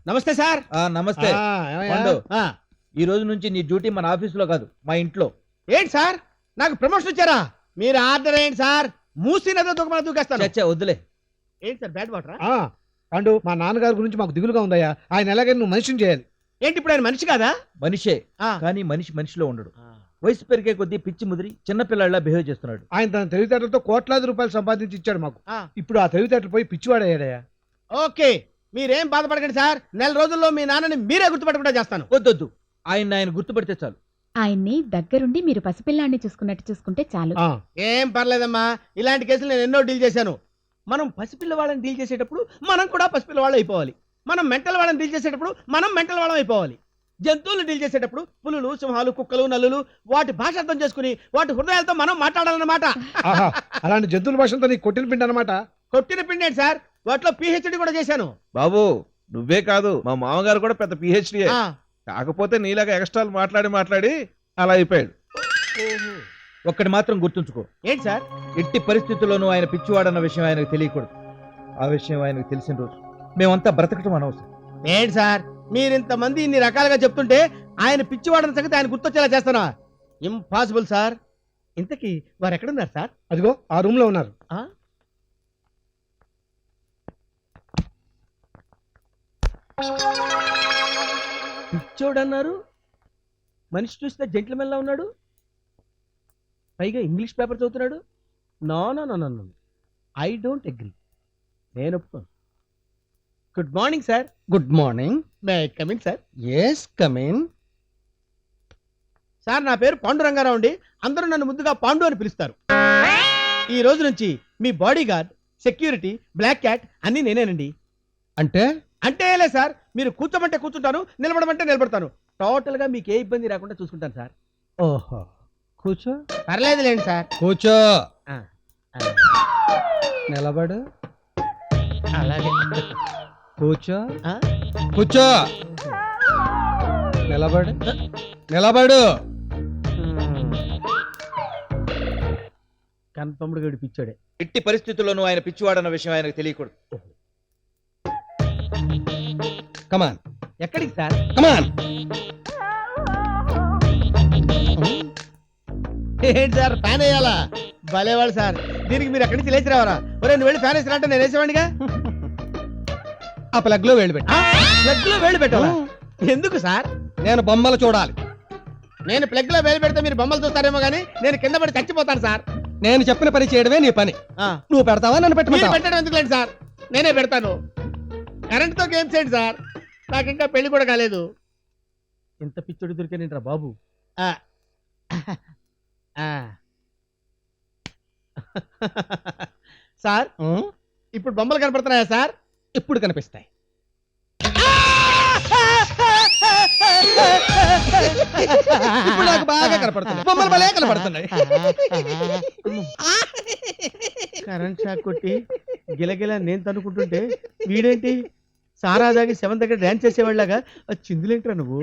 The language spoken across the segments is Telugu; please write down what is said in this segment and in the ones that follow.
నమస్తే సార్. నమస్తే. పండు, ఈ రోజు నుంచి నీ డ్యూటీ మన ఆఫీస్ లో కాదు, మా ఇంట్లో. ఏంటి సార్, నాకు ప్రమోషన్ ఇచ్చారా? మీరు ఆర్డర్ ఏంటి సార్? మూసి నదో దుఃఖమని దూకేస్తాను. చచ్చా వద్దులే. ఏంటి సార్ బ్యాడ్ వాటర్? పండు, మా నాన్నగారి గురించి మాకు దిగులుగా ఉందయ్యా. ఆయన ఎలాగైనా నువ్వు మనిషిని చేయాలి. ఏంటి ఇప్పుడు ఆయన మనిషి కాదా? మనిషే, కానీ మనిషిలో ఉండడు. వయసు పెరిగే కొద్దీ పిచ్చి ముదిరి చిన్నపిల్లలా బిహేవ్ చేస్తున్నాడు. ఆయన తన తెలివితేటలతో కోట్లాది రూపాయలు సంపాదించి ఇచ్చాడు మాకు. ఇప్పుడు ఆ తెలివితేటలు పోయి పిచ్చివాడయ్యాడయ్యా. ఓకే, మీరేం బాధపడకండి సార్. నెల రోజుల్లో మీ నాన్నని మీరే గుర్తుపట్టకుండా చేస్తాను. వద్దొద్దు, ఆయన గుర్తుపడితే చాలు. ఆయన్ని దగ్గరుండి మీరు పసిపిల్లాన్ని చూసుకున్నట్టు చూసుకుంటే చాలు. ఏం పర్లేదమ్మా, ఇలాంటి కేసులు నేను ఎన్నో డీల్ చేశాను. మనం పసిపిల్ల వాళ్ళని డీల్ చేసేటప్పుడు మనం కూడా పసిపిల్ల వాళ్ళు అయిపోవాలి. మనం మెంటల్ వాళ్ళని డీల్ చేసేటప్పుడు మనం మెంటల్ వాళ్ళం అయిపోవాలి. జంతువులు డీల్ చేసేటప్పుడు పులులు, సింహాలు, కుక్కలు, నల్లులు వాటి భాష అర్థం చేసుకుని వాటి హృదయాలతో మనం మాట్లాడాలన్నమాట. అలాంటి జంతువుల భాషంతో నీకు కొట్టిన పిండి అనమాట. కొట్టిన పిండి ఏంటి సార్, వాటిలో పిహెచ్డి కూడా చేశాను. బాబు నువ్వే కాదు, మా మామగారు కూడా పెద్ద పిహెచ్డి. కాకపోతే నీలాగా ఎక్స్ట్రాలు మాట్లాడి అలా అయిపోయాడు. ఒక్కటి మాత్రం గుర్తుంచుకో. ఏంటి సార్? ఎట్టి పరిస్థితుల్లోనూ ఆయన పిచ్చివాడన్న విషయం ఆయనకు తెలియకూడదు. ఆ విషయం ఆయనకు తెలిసిన రోజు మేమంతా బ్రతకటం అనవసరం. ఏంటి సార్, మీరింతమంది ఇన్ని రకాలుగా చెప్తుంటే ఆయన పిచ్చివాడన్న సంగతి ఆయన గుర్తొచ్చేలా చేస్తానా? Impossible sir. ఇంతకీ వారు ఎక్కడున్నారు సార్? అదిగో ఆ రూమ్ లో ఉన్నారు. పిచ్చోడన్నారు, మనిషి చూస్తే జెంట్లమెన్ లా ఉన్నాడు, పైగా ఇంగ్లీష్ పేపర్ చదువుతున్నాడు. No no no no no, I don't agree. నేను ఒప్పుకోను. Good morning sir. Good morning. May I come in sir? Yes come in. Sir, నా పేరు పాండురంగారావు అండి. అందరూ నన్ను ముద్దుగా పాండు అని పిలుస్తారు. ఈ రోజు నుంచి మీ bodyguard, security, black cat అన్ని నేనేనండి. అంటే లే సార్, మీరు కూర్చోమంటే కూర్చుంటాను, నిలబడమంటే నిలబడతాను. టోటల్ గా మీకు ఏ ఇబ్బంది రాకుండా చూసుకుంటాను సార్. ఓహో, కూర్చో. పర్లేదులేండి సార్. కూర్చో. నిలబడు. అలాగే. కూర్చో. కూర్చో. నిలబడు. నిలబడు. కన్ఫర్మ్డ్ గా పిచ్చాడే. ఎట్టి పరిస్థితుల్లోనూ ఆయన పిచ్చివాడన్న విషయం ఆయనకు తెలియకూడదు. కమాన్. ఎక్కడికి సార్? కమాన్. ఏంటి సార్, ఫ్యాన్ వేయాలా? భలేవాళ్ళు సార్, దీనికి మీరు ఎక్కడి నుంచి లేచి రావరా? ఒరే, నువ్వు వెళ్ళి ఫ్యాన్ వేసినట్టే నేను వేసేవాడిగా. ఆ ప్లగ్ లో వేళ్ళు పెట్టు. ప్లగ్ లో వేళ్ళు పెట్టాలా? ఎందుకు సార్? నేను బొమ్మలు చూడాలి. నేను ప్లగ్ లో వేలు పెడితే మీరు బొమ్మలు చూస్తారేమో గానీ నేను కింద పడి చచ్చిపోతాను సార్. నేను చెప్పిన పని చేయడమే నీ పని. నువ్వు పెడతావా నన్ను మీరు పెట్టడం ఎందుకులేండి సార్, నేనే పెడతాను. కరెంట్ తో గేమ్స్ ఏంటి సార్? నాకు ఇంకా పెళ్లి కూడా కాలేదు. ఎంత పిచ్చోడు దొరికానంట్రా బాబు. సార్, ఇప్పుడు బొమ్మలు కనపడుతున్నాయా సార్? ఇప్పుడు కనిపిస్తాయి. ఇప్పుడు నాకు బాగా కనపడుతున్నాయి. బొమ్మలు భలే కనపడుతున్నాయి. కరెంట్ షాక్ కొట్టి గిలగిల నేను తనుకుంటుంటే వీడేంటి సారా దాగి సెవెన్ దగ్గర డాన్స్ చేసేవాళ్ళగా చిందులేంట్రా నువ్వు?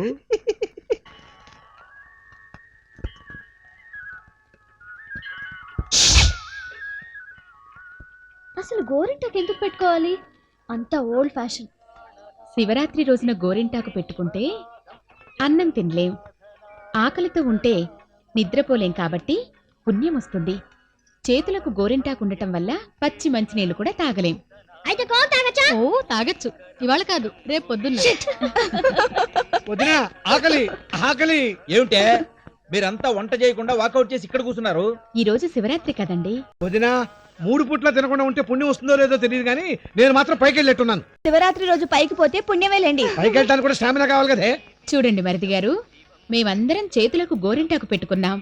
అసలు గోరింటాకు ఎందుకు పెట్టుకోవాలి? అంత ఓల్డ్ ఫ్యాషన్. శివరాత్రి రోజున గోరింటాకు పెట్టుకుంటే అన్నం తినలేం, ఆకలితో ఉంటే నిద్రపోలేం, కాబట్టి పుణ్యం వస్తుంది. చేతులకు గోరింటాకు ఉండటం వల్ల పచ్చి మంచినీళ్ళు కూడా తాగలేం. అయితే కోన్ తాగచ్చా? ఓ తాగొచ్చు, ఇవాళ కాదు రేపు పొద్దున్న. వదినా, ఆకలి ఆకలి. ఏమిటే మీరంతా వంట చేయకుండా వాకౌట్ చేసి ఇక్కడ కూర్చున్నారు? ఈ రోజు శివరాత్రి కదండి. వదినా, 3 పూట్ల తినకుండా ఉంటే పుణ్యం వస్తుందో లేదో తెలియదు కానీ నేను మాత్రం పైకి వెళ్ళేట్టున్నాను. శివరాత్రి రోజు పైకి పోతే పుణ్యమేలేండి. పైకి వెళ్ళడానికి కూడా స్టామినా కావాలి కదే. చూడండి మరిది గారు, మేమందరం చేతులకు గోరింటాకు పెట్టుకున్నాం,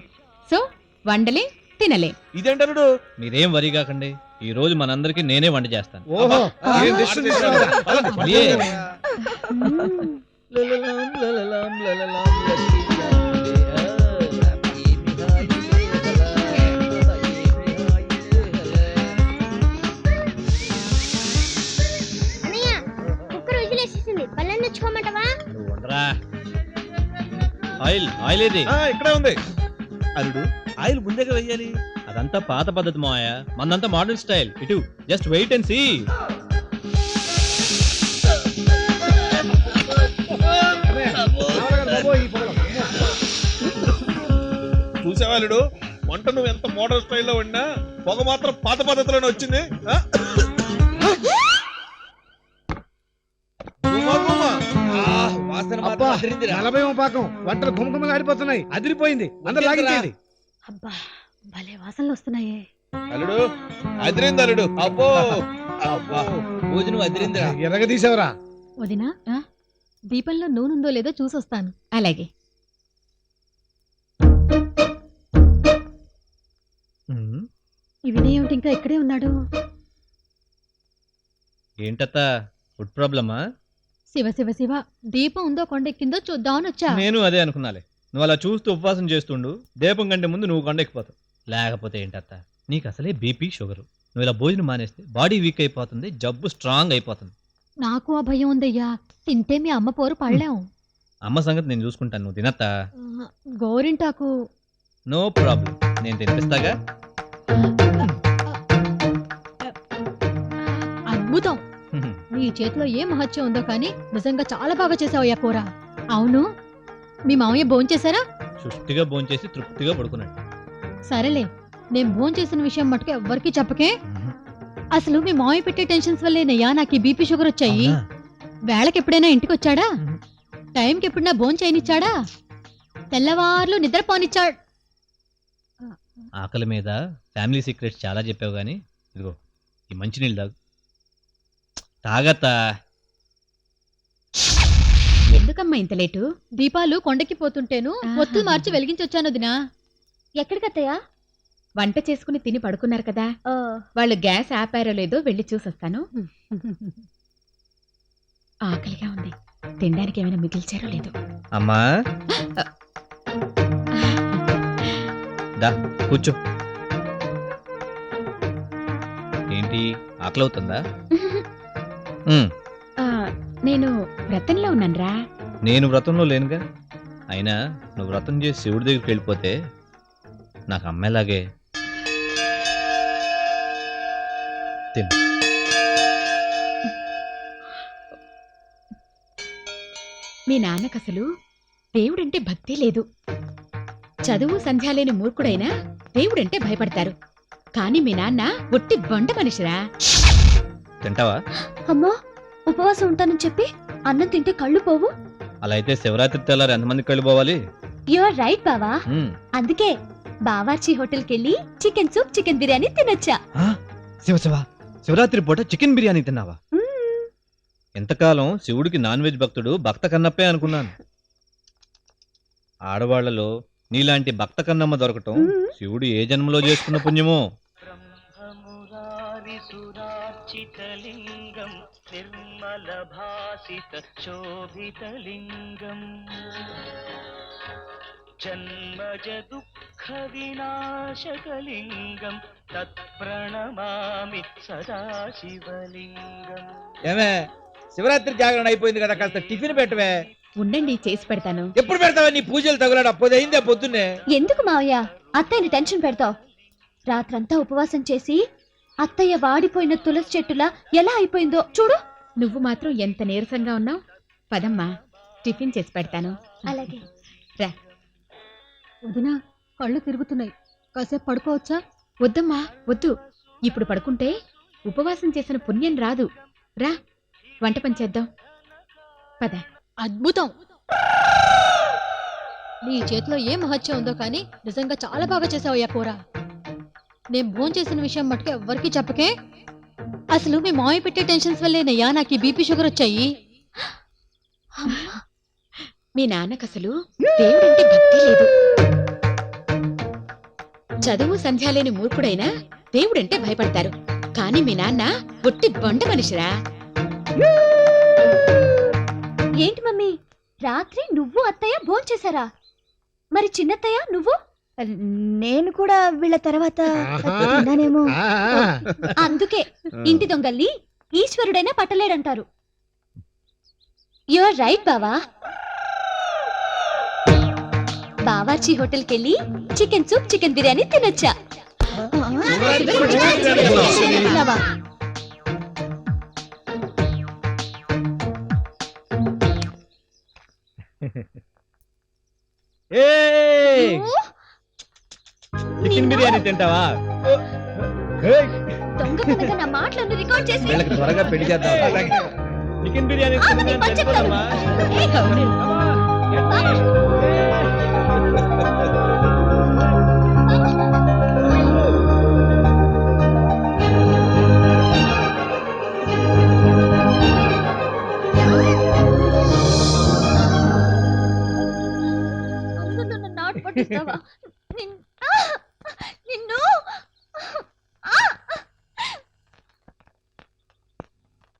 సో వండలే తినలే. ఇదేంటరుడు? మీరేం వరి కాకండి, ఈ రోజు మనందరికి నేనే వంట చేస్తాను. ఓహో, ఏం decision తీసుకున్నావు? ఆయిల్ ఏది? ఇక్కడే ఉంది. అల్లుడు, ఆయిల్ ముందేగా వెయ్యాలి. అదంతా పాత పద్ధతి మాయ, మందంతా మోడర్న్ స్టైల్. ఇటు జస్ట్ వెయిట్ అండ్ సీ. ఏవాలుడు వంట నువ్వు ఎంత మోడల్ స్టైల్లో వండినా పొగ మాత్రం పాత పద్ధతిలోనే వచ్చింది ఆ? గుమ్మ, గుమ్మ. వాసన అబ్బా మాత్రం అదిరిందిరా. 40 పాకం వంటలు గుమగుమలు ఆడిపోతున్నాయి, అదిరిపోయింది. అందరు లాగించేది. అబ్బా భలే వాసనలు వస్తున్నాయే. అల్లుడు అదిరింది అల్లుడు. అబ్బో అబ్బా, భోజనం అదిరిందిరా. ఎర్రగ తీసావురా. వదినా దీపంలో నూనె ఉందో లేదో చూసొస్తాను. అలాగే ఈ వినయ్ ఏమిటి ఇంకా ఇక్కడే ఉన్నాడు? ఏంటత్త ఫుడ్ ప్రాబ్లమా? శివ శివ శివ, దీపం ఉందో కొండెక్కిందో చూద్దామని వచ్చా. నేను అదే అనుకున్నాలే. నువ్వు అలా చూస్తూ ఉపవాసం చేస్తుండు, దీపం కంటే ముందు నువ్వు కొండెక్కిపోతావు. లేకపోతే ఏంటత్త, నీకు అసలే బీపీ షుగరు. నువ్వు ఇలా భోజనం మానేస్తే బాడీ వీక్ అయిపోతుంది, జబ్బు స్ట్రాంగ్ అయిపోతుంది. నాకు ఆ భయం ఉందయ్యా. తింటే మీ అమ్మ పోరు పడలేం. అమ్మ సంగతి నేను చూసుకుంటాను, నువ్వు తినత్తా. గోరింటాకు నో ప్రాబ్లం, నేను తినిపిస్తాగా. అద్భుతం. నీ చేతిలో ఏ మహత్యం ఉందో కానీ నిజంగా చాలా బాగా చేసావయ్యా కూర. అవును, మీ మామయ్య భోంచేశారా? సుష్టిగా భోంచేసి తృప్తిగా పడుకున్నాడు. సరేలే, నేను భోంచేసిన విషయం మటుకు ఎవ్వరికీ చెప్పకే. అసలు మీ మామయ్య పెట్టే టెన్షన్స్ వల్లేనయ్యా నాకు ఈ బీపీ షుగర్ వచ్చాయి. వేళకి ఎప్పుడైనా ఇంటికి వచ్చాడా? టైంకి ఎప్పుడైనా భోజనం చేయనిచ్చాడా? తెల్లవార్లు నిద్రపోనిచ్చాడు. ఆకలి మీద ఫ్యామిలీ సీక్రెట్స్ చాలా చెప్పావు గానీ ఇదిగో ఈ మంచినీళ్ళు తాగు. తాగత్తా. ఎందుకమ్మా ఇంత లేటు? దీపాలు కొండకి పోతుంటేను ఒత్తులు మార్చి వెలిగించొచ్చాను వదినా. ఎక్కడికత్తయ్యా? వంట చేసుకుని తిని పడుకున్నారు కదా, వాళ్ళు గ్యాస్ ఆపారో లేదో వెళ్ళి చూసొస్తాను. ఆకలిగా ఉంది, తినడానికి ఏమైనా మిగిల్చారో లేదో. అమ్మా దా కూర్చో. ఏంటి ఆకలి అవుతుందా? ఆ, నేను వ్రతంలో ఉన్నానురా. నేను వ్రతంలో లేనుగా. అయినా నువ్వు వ్రతం చేసి శివుడి దగ్గరికి వెళ్ళిపోతే నాకు అమ్మేలాగే. తిను. మీ నాన్నకసలు దేవుడంటే భక్తి లేదు. చదువు సంధ్య లేని మూర్ఖుడైనా దేవుడంటే భయపడతారు. కానీ మీ నాన్న ఒట్టి బండ మనిషిరా. తింటావా? అమ్మో, ఉపవాసం ఉంటానని చెప్పి అన్నం తింటే కళ్ళు పోవు. అలా అయితే శివరాత్రి తెల్లారు ఎంతమందికి కళ్ళు పోవాలి? యువర్ రైట్ బావా. ఉమ్. అందుకే బావార్చి హోటల్కి వెళ్ళి చికెన్ సూప్, చికెన్ బిర్యానీ తినొచ్చా. శివ శివ, శివరాత్రి పూట చికెన్ బిర్యానీ తిన్నావా? ఎంతకాలం శివుడికి నాన్ వెజ్ భక్తుడు భక్త కన్నప్పే అనుకున్నాను. ఆడవాళ్లలో నీలాంటి భక్త కన్నమ్మ దొరకటం శివుడు ఏ జన్మలో చేసుకున్న పుణ్యమో. బ్రహ్మమురారిసురార్చితలింగం నిర్మల భాసిత శోభితలింగం జన్మజ దుఃఖ వినాశకలింగం తత్ప్రణమామి సదాశివలింగం. ఏమే, శివరాత్రి జాగరణ అయిపోయింది కదా, కాస్త టిఫిన్ పెట్టవే. ఉండండి, చేసి పెడతాను. ఎప్పుడు పెడతావా? నీ పూజలు తగులాడు అప్పుడే అయిందే పొద్దున్నే. ఎందుకు మావయ్య అత్తయ్యని టెన్షన్ పెడతావు? రాత్రంతా ఉపవాసం చేసి అత్తయ్య వాడిపోయిన తులసి చెట్టులా ఎలా అయిపోయిందో చూడు. నువ్వు మాత్రం ఎంత నీరసంగా ఉన్నావు. పదమ్మా, టిఫిన్ చేసి పెడతాను. అలాగే రా. వదినా, కళ్ళు తిరుగుతున్నాయి, కాసేపు పడుకోవచ్చా? వద్దమ్మా వద్దు, ఇప్పుడు పడుకుంటే ఉపవాసం చేసిన పుణ్యం రాదు. రా, వంట పని చేద్దాం. పద. అద్భుతం. నీ చేతిలో ఏ మహత్యం ఉందో కానీ నిజంగా చాలా బాగా చేసావయ్యా కూర. నేను భోంచేసిన విషయం మటుకు ఎవ్వరికీ చెప్పకే. అసలు మీ మామయ్య పెట్టే టెన్షన్స్ వల్లేనయ్యా నాకు ఈ బీపీ షుగర్ వచ్చాయి. మీ నాన్నకసలు దేవుడంటే భక్తి లేదు. చదువు సంధ్య లేని మూర్ఖుడైనా దేవుడంటే భయపడతారు. కానీ మీ నాన్న ఒట్టి బండ మనిషిరా. ఏంటి మమ్మీ, రాత్రి నువ్వు అత్తయ్య భోంచేశారా? మరి చిన్నత్తయ్య నువ్వు? నేను కూడా వీళ్ళ తర్వాత తిన్నానేమో. అందుకే ఇంటి దొంగల్ని ఈశ్వరుడైనా పట్టలేడంటారు. యువర్ రైట్ బావా. బావార్చి హోటల్కి వెళ్ళి చికెన్ సూప్, చికెన్ బిర్యానీ తినొచ్చా. తిన్నావా? బిర్యానీ తింటావా దొంగతనంగా నా మాటలను రికార్డ్ చేసి వీళ్ళకి త్వరగా పెళ్లి చేద్దాం. చికెన్ బిర్యానీ ఆగండి, తింటాను, పని చెప్తాను. తింటానమ్మా. అందరూ నన్ను నాటు పట్టిస్తావా?